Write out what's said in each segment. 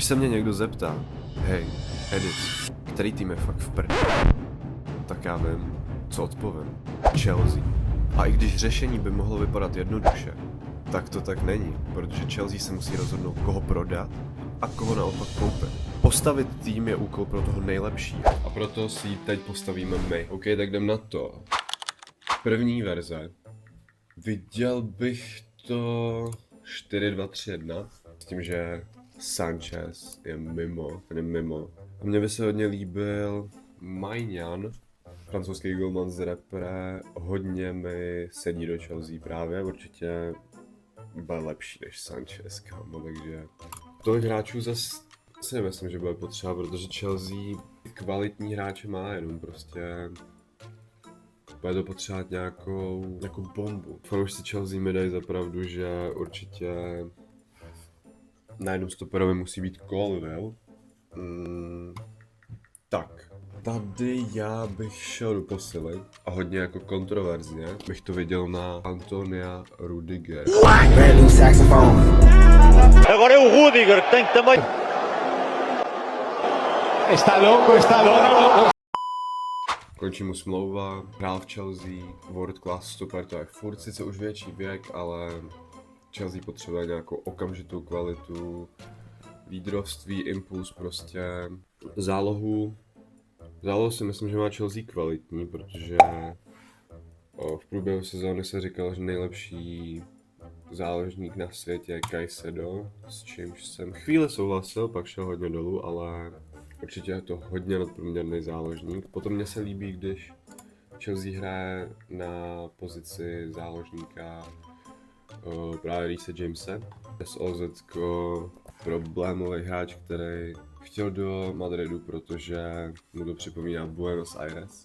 Když se mě někdo zeptá, hej, Edis, který tým je fakt v prd, tak já vím, co odpovím. Chelsea. A i když řešení by mohlo vypadat jednoduše, tak to tak není, protože Chelsea se musí rozhodnout, koho prodat a koho naopak koupit. Postavit tým je úkol pro toho nejlepšího. A proto si ji teď postavíme my. OK, tak jdem na to. První verze. Viděl bych to 4-2-3-1. S tím, že Sanchez je mimo, ten je mimo. A mně by se hodně líbil Maignan, francouzský golman z Repre, hodně mi sedí do Chelsea právě, určitě bude lepší než Sanchez, kámo, takže tolik hráčů zase si nemyslím, že bude potřeba, protože Chelsea kvalitní hráče má, jenom prostě bude to potřebovat nějakou bombu. Fanoušci Chelsea mi dají za pravdu, že určitě na jednom stoperovi musí být Colwill. Tak, tady já bych šel do posily a hodně jako kontroverzně bych to viděl na Antonia Rudiger. Brand new saxophone. Agora é o Rudiger, tem que também. Está loco. Končí mu smlouva, hrál v Chelsea, world class stoper, to je furt sice už větší věk, ale Chelsea potřebuje nějakou okamžitou kvalitu, lídrovství, impuls prostě, zálohu si myslím, že má Chelsea kvalitní, protože v průběhu sezóny se říkalo, že nejlepší záložník na světě je Caicedo, s čímž jsem chvíli souhlasil, pak šel hodně dolů, ale určitě je to hodně nadprůměrný záložník. Potom mně se líbí, když Chelsea hraje na pozici záložníka právě Reece Jamese. SOZ problémový hráč, který chtěl do Madridu, protože mu to připomíná Buenos Aires.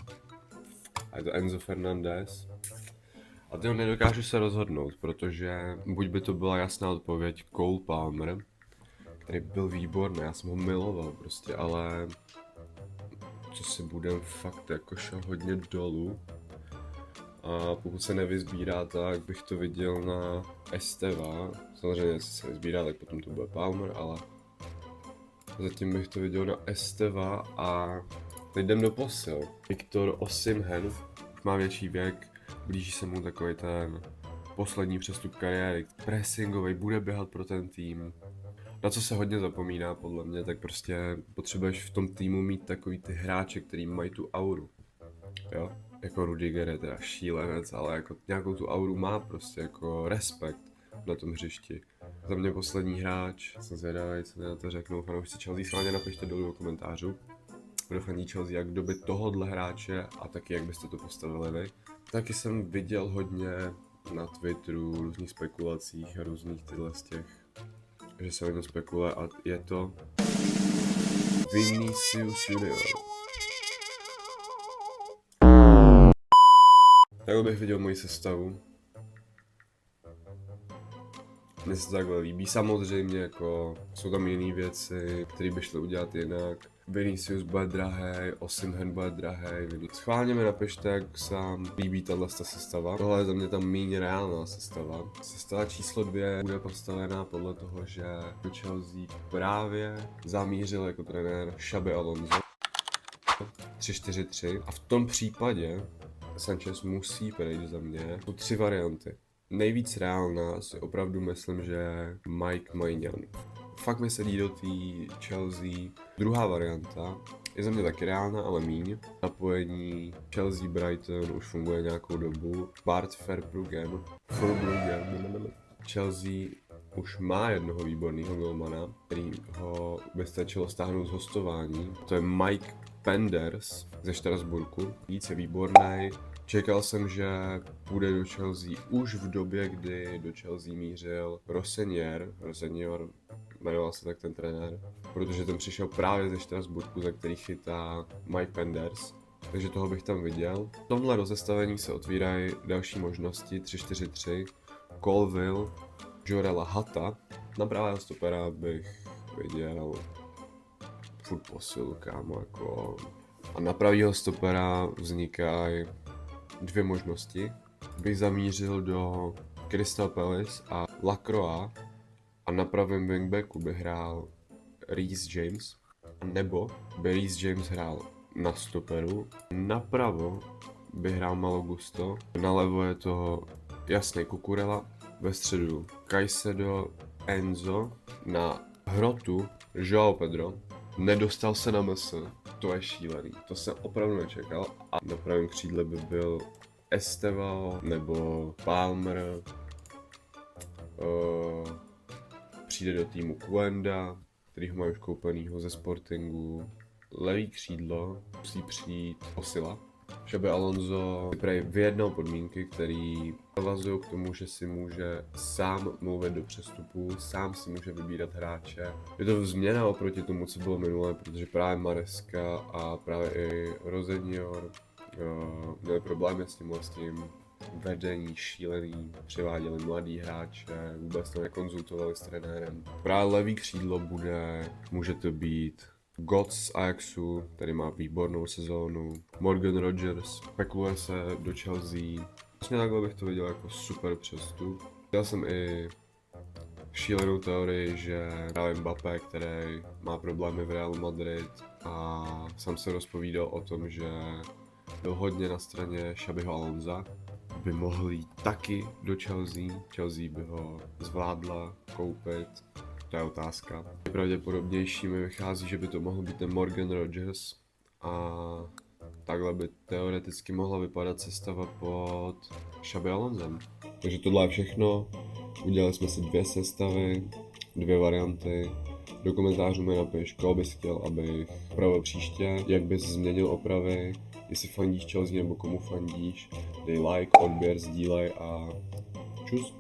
A je to Enzo Fernandez. A teď nedokážu se rozhodnout, protože buď by to byla jasná odpověď Cole Palmer, který byl výborný, já jsem ho miloval prostě, ale co si budem, fakt jako šel hodně dolů. A pokud se nevyzbírá, tak bych to viděl na Esteva. Samozřejmě, jestli se vyzbírá, tak potom to bude Palmer, ale zatím bych to viděl na Esteva a teď jdem do posil. Victor Osimhen má větší věk, blíží se mu takový ten poslední přestup kariéry. Pressingový, bude běhat pro ten tým. Na co se hodně zapomíná podle mě, tak prostě potřebuješ v tom týmu mít takový ty hráče, který mají tu auru. Jo? Jako Rudiger je teda šílenec, ale jako nějakou tu auru má prostě, jako respekt na tom hřišti. Za mě poslední hráč, jsem zvědavý, co na to řeknou fanoušci Chelsea, schválně napište dolů do komentářů. Kdo fandí Chelsea, jak kdo by tohodle hráče a taky jak byste to postavili vy. Taky jsem viděl hodně na Twitteru, různých spekulacích a různých tyhle z těch, že se hodně spekuluje a je to Vinicius Junior. Takhle bych viděl moji sestavu. Mně se to takhle líbí. Samozřejmě jako jsou tam jiné věci, které by šly udělat jinak. Vinicius bude drahej, Osimhen bude drahej. Schválně mi napište, jak se vám líbí tato sestava. Tohle je za mě tam méně reálná sestava. Sestava číslo 2 bude postavená podle toho, že do Chelsea právě zamířil jako trenér Xabi Alonso 3-4-3 a v tom případě Sanchez musí přejít za mě. Jsou 3 varianty. Nejvíc reálná si opravdu myslím, že Mike Maignan. Fakt mi sedí do té Chelsea. Druhá varianta je za mě taky reálná, ale míň. Napojení Chelsea Brighton už funguje nějakou dobu. Bart Verbruggen. Chelsea už má jednoho výborného golmana, který ho by stačilo stáhnout z hostování. To je Mike Penders ze Štrasburku. Víc je výborný. Čekal jsem, že půjde do Chelsea už v době, kdy do Chelsea mířil Rosenior, jmenoval se tak ten trenér, protože ten přišel právě ze Štrasburku, za který chytá Mike Penders, takže toho bych tam viděl. V tomhle rozestavení se otvírají další možnosti, 3-4-3, Colwill, Jorela Hata, na pravého stopera bych viděl furt posilu, kámo, jako. A na pravýho stopera vznikají 2 možnosti. Bych zamířil do Crystal Palace a Lacroix a na pravém wingbacku by hrál Reece James, nebo by Reece James hrál na stoperu, napravo by hrál Malo Gusto, nalevo je to jasně Cucurella, ve středu Caicedo, Enzo, na hrotu João Pedro, nedostal se na MS, to je šílený, to jsem opravdu nečekal, a na pravém křídle by byl Estevao nebo Palmer, přijde do týmu Kuenda, který ho mají už koupenýho ze Sportingu, levý křídlo musí přijít Osila. Xabi Alonso prej vyjednal podmínky, které zavazují k tomu, že si může sám mluvit do přestupů, sám si může vybírat hráče. Je to změna oproti tomu, co bylo minulé, protože právě Maresca a právě i Rosenior měli problémy s tím vedení šílený, přiváděli mladý hráče, vůbec to nekonzultovali s trenérem. Právě levý křídlo může to být Götze z Ajaxu, který má výbornou sezónu, Morgan Rogers, spekuluje se do Chelsea. Vlastně takhle bych to viděl jako super přestup. Viděl jsem i šílenou teorii, že právě Mbappé, který má problémy v Realu Madrid a sám se rozpovídal o tom, že byl hodně na straně Xabiho Alonza, by mohl jít taky do Chelsea. Chelsea by ho zvládla koupit. To je otázka. Pravděpodobnější mi vychází, že by to mohl být ten Morgan Rogers a takhle by teoreticky mohla vypadat sestava pod Xabi Alonzem. Takže tohle je všechno. Udělali jsme si 2 sestavy, 2 varianty. Do komentářů mi napiš, koho bys chtěl, abych opravil příště, jak bys změnil opravy, jestli fandíš Chelsea nebo komu fandíš. Dej like, odběr, sdílej a čus.